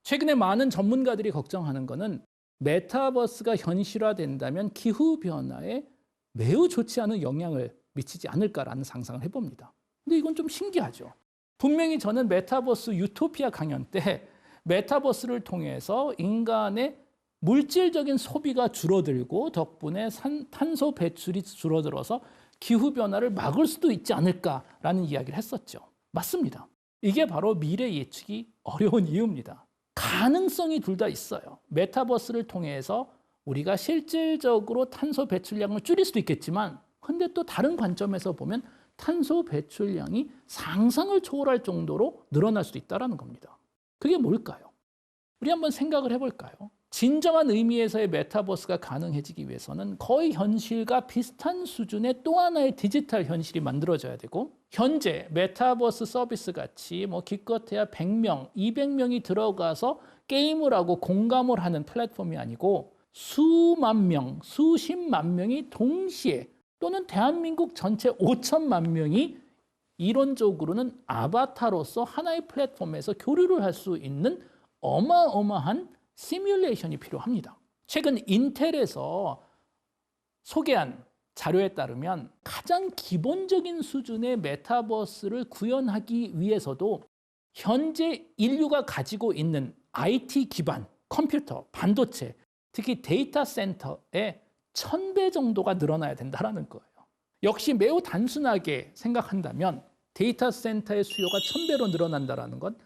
최근에 많은 전문가들이 걱정하는 것은 메타버스가 현실화된다면 기후변화에 매우 좋지 않은 영향을 미치지 않을까라는 상상을 해봅니다. 근데 이건 좀 신기하죠. 분명히 저는 메타버스 유토피아 강연 때 메타버스를 통해서 인간의 물질적인 소비가 줄어들고 덕분에 탄소 배출이 줄어들어서 기후변화를 막을 수도 있지 않을까라는 이야기를 했었죠. 맞습니다. 이게 바로 미래 예측이 어려운 이유입니다. 가능성이 둘 다 있어요. 메타버스를 통해서 우리가 실질적으로 탄소 배출량을 줄일 수도 있겠지만 근데 또 다른 관점에서 보면 탄소 배출량이 상상을 초월할 정도로 늘어날 수도 있다는 겁니다. 그게 뭘까요? 우리 한번 생각을 해볼까요? 진정한 의미에서의 메타버스가 가능해지기 위해서는 거의 현실과 비슷한 수준의 또 하나의 디지털 현실이 만들어져야 되고 현재 메타버스 서비스 같이 기껏해야 100명, 200명이 들어가서 게임을 하고 공감을 하는 플랫폼이 아니고 수만 명, 수십만 명이 동시에 또는 대한민국 전체 5천만 명이 이론적으로는 아바타로서 하나의 플랫폼에서 교류를 할 수 있는 어마어마한 시뮬레이션이 필요합니다. 최근 인텔에서 소개한 자료에 따르면 가장 기본적인 수준의 메타버스를 구현하기 위해서도 현재 인류가 가지고 있는 IT 기반, 컴퓨터, 반도체, 특히 데이터 센터의 1000배 정도가 늘어나야 된다는 거예요. 역시 매우 단순하게 생각한다면 데이터 센터의 수요가 1000배로 늘어난다는 건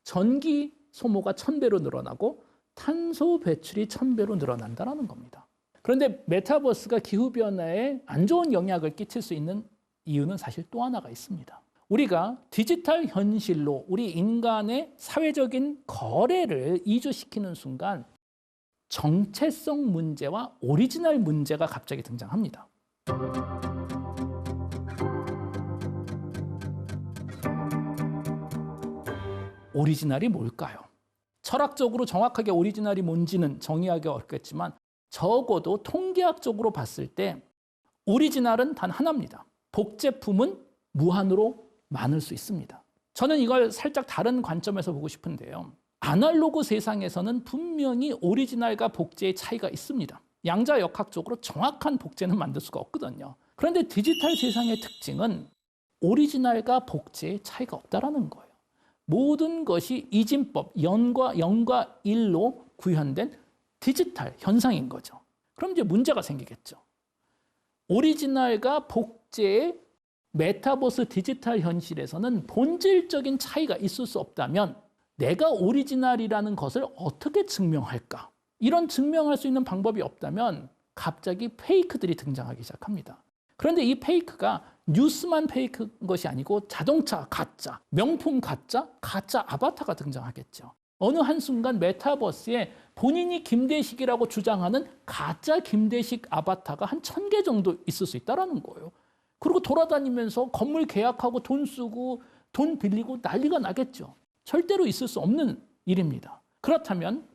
전기 소모가 1000배로 늘어나고 탄소 배출이 1000배로 늘어난다는 겁니다. 그런데 메타버스가 기후변화에 안 좋은 영향을 끼칠 수 있는 이유는 사실 또 하나가 있습니다. 우리가 디지털 현실로 우리 인간의 사회적인 거래를 이주시키는 순간 정체성 문제와 오리지널 문제가 갑자기 등장합니다. 오리지널이 뭘까요? 철학적으로 정확하게 오리지널이 뭔지는 정의하기 어렵겠지만 적어도 통계학적으로 봤을 때 오리지널은 단 하나입니다. 복제품은 무한으로 많을 수 있습니다. 저는 이걸 살짝 다른 관점에서 보고 싶은데요. 아날로그 세상에서는 분명히 오리지널과 복제의 차이가 있습니다. 양자역학적으로 정확한 복제는 만들 수가 없거든요. 그런데 디지털 세상의 특징은 오리지널과 복제의 차이가 없다는 거예요. 모든 것이 이진법, 0과 1로 구현된 디지털 현상인 거죠. 그럼 이제 문제가 생기겠죠. 오리지널과 복제의 메타버스 디지털 현실에서는 본질적인 차이가 있을 수 없다면 내가 오리지널이라는 것을 어떻게 증명할까? 이런 증명할 수 있는 방법이 없다면 갑자기 페이크들이 등장하기 시작합니다. 그런데 이 페이크가 뉴스만 페이크인 것이 아니고 자동차 가짜, 명품 가짜, 가짜 아바타가 등장하겠죠. 어느 한순간 메타버스에 본인이 김대식이라고 주장하는 가짜 김대식 아바타가 한 1000개 정도 있을 수 있다는 거예요. 그리고 돌아다니면서 건물 계약하고 돈 쓰고 돈 빌리고 난리가 나겠죠. 절대로 있을 수 없는 일입니다. 그렇다면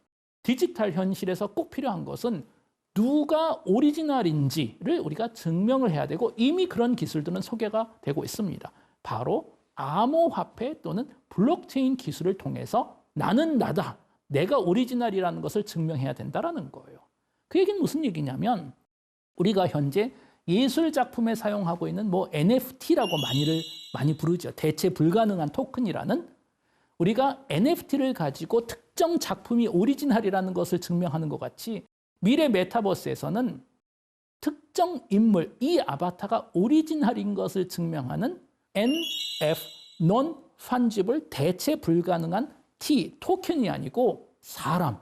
디지털 현실에서 꼭 필요한 것은 누가 오리지널인지를 우리가 증명을 해야 되고 이미 그런 기술들은 소개가 되고 있습니다. 바로 암호화폐 또는 블록체인 기술을 통해서 나는 나다, 내가 오리지널이라는 것을 증명해야 된다는 거예요. 그 얘기는 무슨 얘기냐면 우리가 현재 예술 작품에 사용하고 있는 NFT라고 많이 부르죠. 대체 불가능한 토큰이라는 우리가 NFT를 가지고 특정 작품이 오리지널이라는 것을 증명하는 것 같이 미래 메타버스에서는 특정 인물, 이 아바타가 오리지널인 것을 증명하는 NF, Non-Fungible, 대체 불가능한 T, 토큰이 아니고 사람,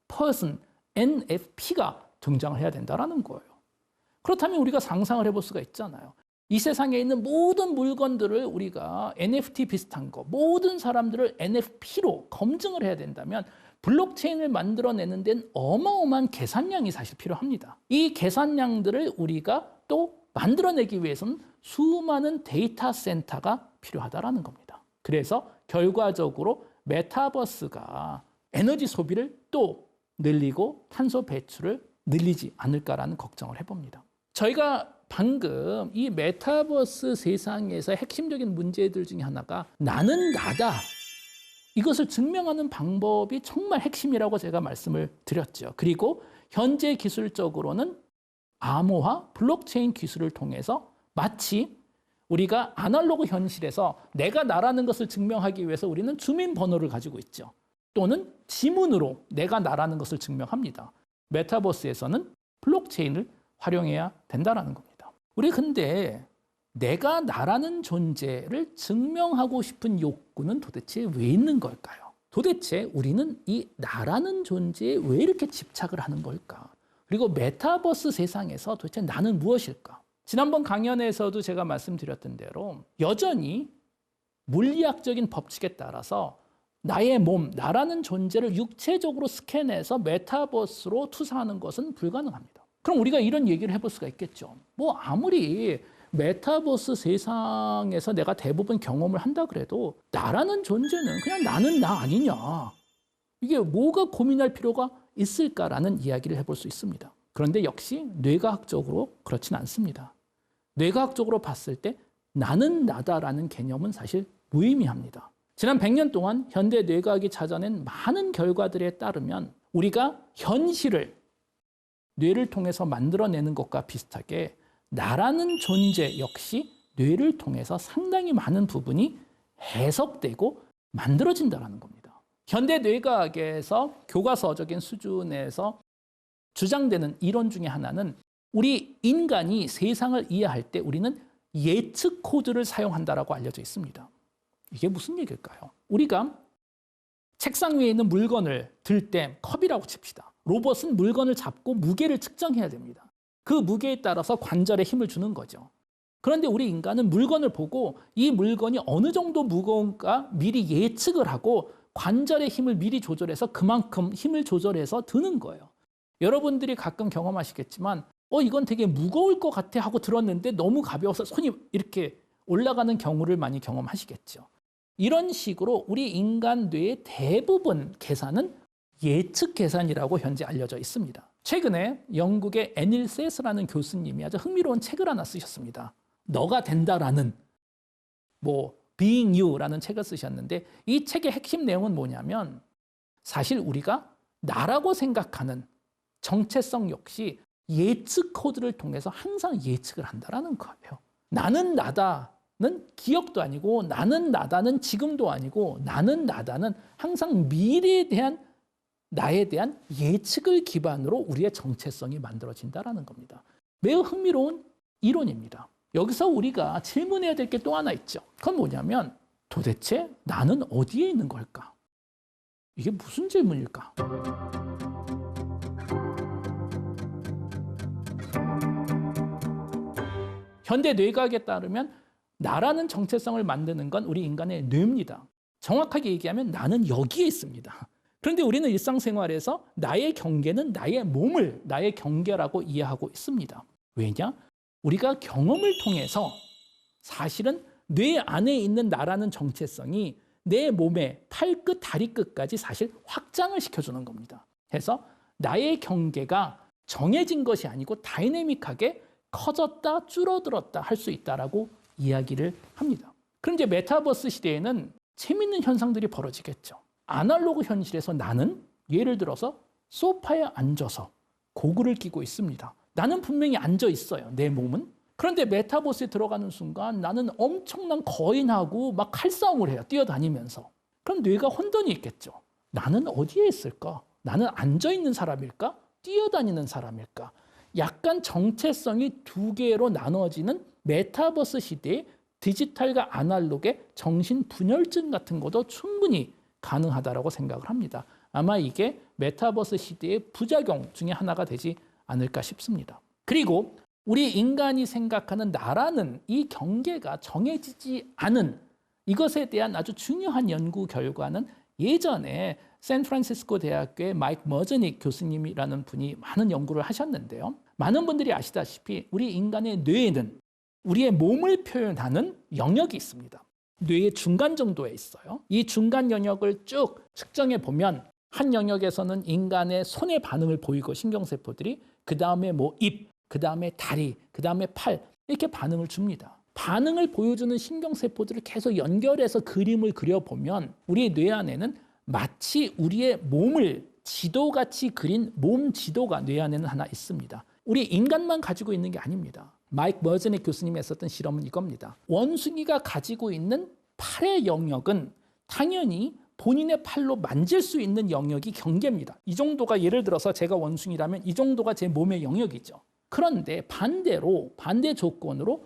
person, NFP가 등장을 해야 된다는 거예요. 그렇다면 우리가 상상을 해볼 수가 있잖아요. 이 세상에 있는 모든 물건들을 우리가 NFT 비슷한 거, 모든 사람들을 NFP로 검증을 해야 된다면 블록체인을 만들어내는 데는 어마어마한 계산량이 사실 필요합니다. 이 계산량들을 우리가 또 만들어내기 위해서는 수많은 데이터 센터가 필요하다는 겁니다. 그래서 결과적으로 메타버스가 에너지 소비를 또 늘리고 탄소 배출을 늘리지 않을까라는 걱정을 해봅니다. 저희가 방금 이 메타버스 세상에서 핵심적인 문제들 중에 하나가 나는 나다. 이것을 증명하는 방법이 정말 핵심이라고 제가 말씀을 드렸죠. 그리고 현재 기술적으로는 암호화, 블록체인 기술을 통해서 마치 우리가 아날로그 현실에서 내가 나라는 것을 증명하기 위해서 우리는 주민번호를 가지고 있죠. 또는 지문으로 내가 나라는 것을 증명합니다. 메타버스에서는 블록체인을 활용해야 된다는 겁니다. 우리 근데 내가 나라는 존재를 증명하고 싶은 욕구는 도대체 왜 있는 걸까요? 도대체 우리는 이 나라는 존재에 왜 이렇게 집착을 하는 걸까? 그리고 메타버스 세상에서 도대체 나는 무엇일까? 지난번 강연에서도 제가 말씀드렸던 대로 여전히 물리학적인 법칙에 따라서 나의 몸, 나라는 존재를 육체적으로 스캔해서 메타버스로 투사하는 것은 불가능합니다. 그럼 우리가 이런 얘기를 해볼 수가 있겠죠. 뭐 아무리 메타버스 세상에서 내가 대부분 경험을 한다 그래도 나라는 존재는 그냥 나는 나 아니냐. 이게 뭐가 고민할 필요가 있을까라는 이야기를 해볼 수 있습니다. 그런데 역시 뇌과학적으로 그렇진 않습니다. 뇌과학적으로 봤을 때 나는 나다라는 개념은 사실 무의미합니다. 지난 100년 동안 현대 뇌과학이 찾아낸 많은 결과들에 따르면 우리가 현실을 뇌를 통해서 만들어내는 것과 비슷하게 나라는 존재 역시 뇌를 통해서 상당히 많은 부분이 해석되고 만들어진다는 겁니다. 현대 뇌과학에서 교과서적인 수준에서 주장되는 이론 중에 하나는 우리 인간이 세상을 이해할 때 우리는 예측 코드를 사용한다라고 알려져 있습니다. 이게 무슨 얘기일까요? 우리가 책상 위에 있는 물건을 들 때 컵이라고 칩시다. 로봇은 물건을 잡고 무게를 측정해야 됩니다. 그 무게에 따라서 관절에 힘을 주는 거죠. 그런데 우리 인간은 물건을 보고 이 물건이 어느 정도 무거운가 미리 예측을 하고 관절의 힘을 미리 조절해서 그만큼 힘을 조절해서 드는 거예요. 여러분들이 가끔 경험하시겠지만 이건 되게 무거울 것 같아 하고 들었는데 너무 가벼워서 손이 이렇게 올라가는 경우를 많이 경험하시겠죠. 이런 식으로 우리 인간 뇌의 대부분 계산은 예측 계산이라고 현재 알려져 있습니다. 최근에 영국의 애닐 세스라는 교수님이 아주 흥미로운 책을 하나 쓰셨습니다. 너가 된다라는 Being You라는 책을 쓰셨는데 이 책의 핵심 내용은 뭐냐면 사실 우리가 나라고 생각하는 정체성 역시 예측 코드를 통해서 항상 예측을 한다는 거예요. 나는 나다는 기억도 아니고 나는 나다는 지금도 아니고 나는 나다는 항상 미래에 대한 나에 대한 예측을 기반으로 우리의 정체성이 만들어진다는 겁니다. 매우 흥미로운 이론입니다. 여기서 우리가 질문해야 될 게 또 하나 있죠. 그건 뭐냐면 도대체 나는 어디에 있는 걸까? 이게 무슨 질문일까? 현대 뇌과학에 따르면 나라는 정체성을 만드는 건 우리 인간의 뇌입니다. 정확하게 얘기하면 나는 여기에 있습니다. 그런데 우리는 일상생활에서 나의 경계는 나의 몸을 나의 경계라고 이해하고 있습니다. 왜냐? 우리가 경험을 통해서 사실은 뇌 안에 있는 나라는 정체성이 내 몸의 팔끝, 다리끝까지 사실 확장을 시켜주는 겁니다. 그래서 나의 경계가 정해진 것이 아니고 다이내믹하게 커졌다, 줄어들었다 할 수 있다라고 이야기를 합니다. 그럼 이제 메타버스 시대에는 재밌는 현상들이 벌어지겠죠. 아날로그 현실에서 나는 예를 들어서 소파에 앉아서 고글을 끼고 있습니다. 나는 분명히 앉아 있어요. 내 몸은. 그런데 메타버스에 들어가는 순간 나는 엄청난 거인하고 막 칼싸움을 해요. 뛰어다니면서. 그럼 뇌가 혼돈이 있겠죠. 나는 어디에 있을까? 나는 앉아 있는 사람일까? 뛰어다니는 사람일까? 약간 정체성이 두 개로 나눠지는 메타버스 시대의 디지털과 아날로그의 정신분열증 같은 것도 충분히 가능하다고 생각을 합니다. 아마 이게 메타버스 시대의 부작용 중에 하나가 되지 않을까 싶습니다. 그리고 우리 인간이 생각하는 나라는 이 경계가 정해지지 않은 이것에 대한 아주 중요한 연구 결과는 예전에 샌프란시스코 대학교의 마이크 머저닉 교수님이라는 분이 많은 연구를 하셨는데요. 많은 분들이 아시다시피 우리 인간의 뇌에는 우리의 몸을 표현하는 영역이 있습니다. 뇌의 중간 정도에 있어요. 이 중간 영역을 쭉 측정해 보면 한 영역에서는 인간의 손의 반응을 보이고 신경세포들이 그 다음에 입, 그 다음에 다리, 그 다음에 팔 이렇게 반응을 줍니다. 반응을 보여주는 신경세포들을 계속 연결해서 그림을 그려보면 우리의 뇌 안에는 마치 우리의 몸을 지도같이 그린 몸 지도가 뇌 안에는 하나 있습니다. 우리 인간만 가지고 있는 게 아닙니다. 마이크 머즈닉 교수님이 했었던 실험은 이겁니다. 원숭이가 가지고 있는 팔의 영역은 당연히 본인의 팔로 만질 수 있는 영역이 경계입니다. 이 정도가 예를 들어서 제가 원숭이라면 이 정도가 제 몸의 영역이죠. 그런데 반대로 반대 조건으로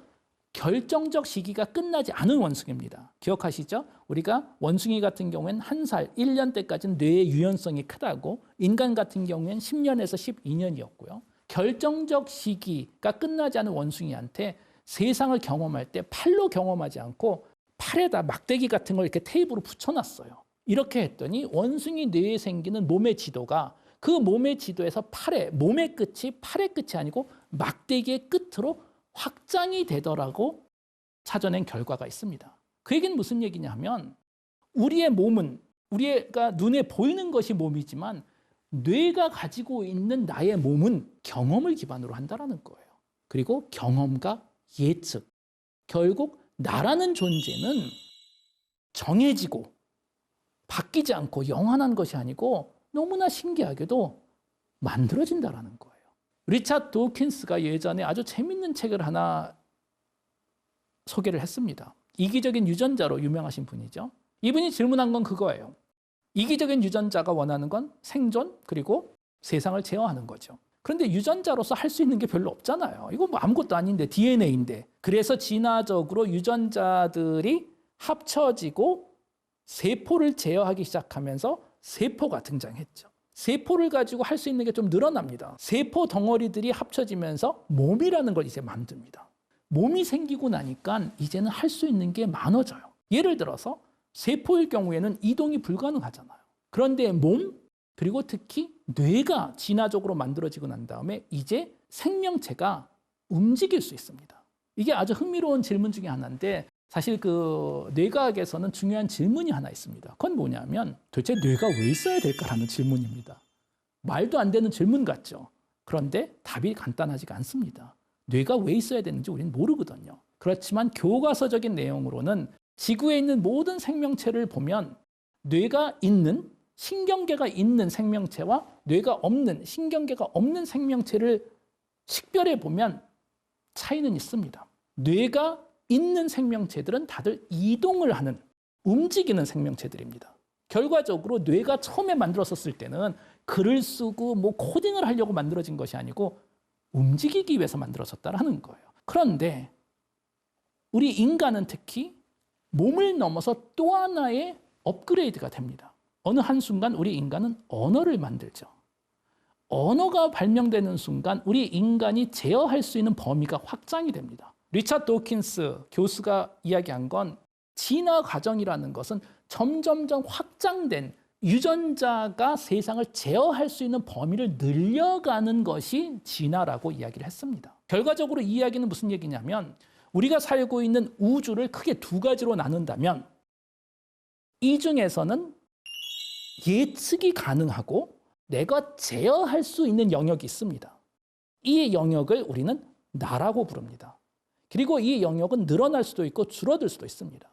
결정적 시기가 끝나지 않은 원숭이입니다. 기억하시죠? 우리가 원숭이 같은 경우에는 1살, 1년 때까지는 뇌의 유연성이 크다고 인간 같은 경우에는 10년에서 12년이었고요. 결정적 시기가 끝나지 않은 원숭이한테 세상을 경험할 때 팔로 경험하지 않고 팔에다 막대기 같은 걸 이렇게 테이프로 붙여놨어요. 이렇게 했더니 원숭이 뇌에 생기는 몸의 지도가 그 몸의 지도에서 몸의 끝이 팔의 끝이 아니고 막대기의 끝으로 확장이 되더라고 찾아낸 결과가 있습니다. 그 얘기는 무슨 얘기냐 하면 우리의 몸은 우리가 눈에 보이는 것이 몸이지만 뇌가 가지고 있는 나의 몸은 경험을 기반으로 한다는 거예요. 그리고 경험과 예측. 결국 나라는 존재는 정해지고 바뀌지 않고 영원한 것이 아니고 너무나 신기하게도 만들어진다는 거예요. 리차드 도킨스가 예전에 아주 재밌는 책을 하나 소개를 했습니다. 이기적인 유전자로 유명하신 분이죠. 이분이 질문한 건 그거예요. 이기적인 유전자가 원하는 건 생존 그리고 세상을 제어하는 거죠. 그런데 유전자로서 할 수 있는 게 별로 없잖아요. 이거 뭐 아무것도 아닌데 DNA인데. 그래서 진화적으로 유전자들이 합쳐지고 세포를 제어하기 시작하면서 세포가 등장했죠. 세포를 가지고 할 수 있는 게 좀 늘어납니다. 세포 덩어리들이 합쳐지면서 몸이라는 걸 이제 만듭니다. 몸이 생기고 나니까 이제는 할 수 있는 게 많아져요. 예를 들어서 세포일 경우에는 이동이 불가능하잖아요. 그런데 몸 그리고 특히 뇌가 진화적으로 만들어지고 난 다음에 이제 생명체가 움직일 수 있습니다. 이게 아주 흥미로운 질문 중에 하나인데 사실 그 뇌과학에서는 중요한 질문이 하나 있습니다. 그건 뭐냐면 도대체 뇌가 왜 있어야 될까라는 질문입니다. 말도 안 되는 질문 같죠. 그런데 답이 간단하지가 않습니다. 뇌가 왜 있어야 되는지 우리는 모르거든요. 그렇지만 교과서적인 내용으로는 지구에 있는 모든 생명체를 보면 뇌가 있는 신경계가 있는 생명체와 뇌가 없는 신경계가 없는 생명체를 식별해 보면 차이는 있습니다. 뇌가 있는 생명체들은 다들 이동을 하는 움직이는 생명체들입니다. 결과적으로 뇌가 처음에 만들어졌을 때는 글을 쓰고 뭐 코딩을 하려고 만들어진 것이 아니고 움직이기 위해서 만들어졌다라는 거예요. 그런데 우리 인간은 특히 몸을 넘어서 또 하나의 업그레이드가 됩니다. 어느 한순간 우리 인간은 언어를 만들죠. 언어가 발명되는 순간 우리 인간이 제어할 수 있는 범위가 확장이 됩니다. 리차드 도킨스 교수가 이야기한 건 진화 과정이라는 것은 점점점 확장된 유전자가 세상을 제어할 수 있는 범위를 늘려가는 것이 진화라고 이야기를 했습니다. 결과적으로 이 이야기는 무슨 얘기냐면 우리가 살고 있는 우주를 크게 두 가지로 나눈다면 이 중에서는 예측이 가능하고 내가 제어할 수 있는 영역이 있습니다. 이 영역을 우리는 나라고 부릅니다. 그리고 이 영역은 늘어날 수도 있고 줄어들 수도 있습니다.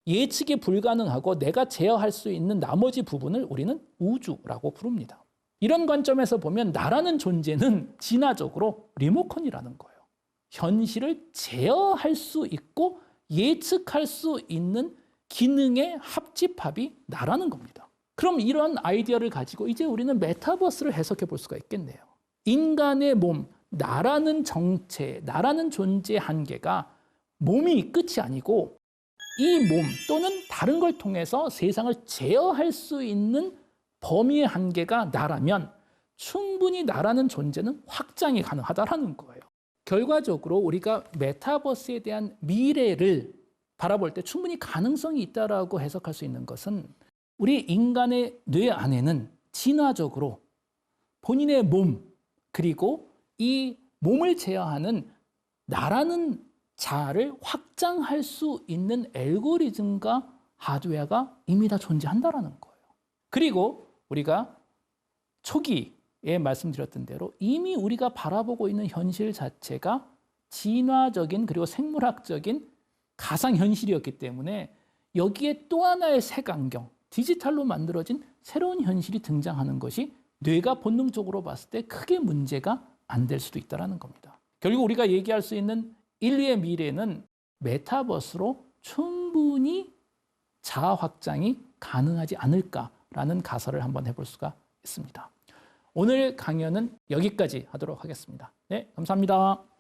예측이 불가능하고 내가 제어할 수 있는 나머지 부분을 우리는 우주라고 부릅니다. 이런 관점에서 보면 나라는 존재는 진화적으로 리모컨이라는 거예요. 현실을 제어할 수 있고 예측할 수 있는 기능의 합집합이 나라는 겁니다. 그럼 이런 아이디어를 가지고 이제 우리는 메타버스를 해석해 볼 수가 있겠네요. 인간의 몸, 나라는 정체, 나라는 존재의 한계가 몸이 끝이 아니고 이 몸 또는 다른 걸 통해서 세상을 제어할 수 있는 범위의 한계가 나라면 충분히 나라는 존재는 확장이 가능하다는 거예요. 결과적으로 우리가 메타버스에 대한 미래를 바라볼 때 충분히 가능성이 있다라고 해석할 수 있는 것은 우리 인간의 뇌 안에는 진화적으로 본인의 몸 그리고 이 몸을 제어하는 나라는 자아를 확장할 수 있는 알고리즘과 하드웨어가 이미 다 존재한다는 거예요. 그리고 우리가 초기에 말씀드렸던 대로 이미 우리가 바라보고 있는 현실 자체가 진화적인 그리고 생물학적인 가상현실이었기 때문에 여기에 또 하나의 색안경, 디지털로 만들어진 새로운 현실이 등장하는 것이 뇌가 본능적으로 봤을 때 크게 문제가 안 될 수도 있다는 겁니다. 결국 우리가 얘기할 수 있는 인류의 미래는 메타버스로 충분히 자아 확장이 가능하지 않을까라는 가설을 한번 해볼 수가 있습니다. 오늘 강연은 여기까지 하도록 하겠습니다. 네, 감사합니다.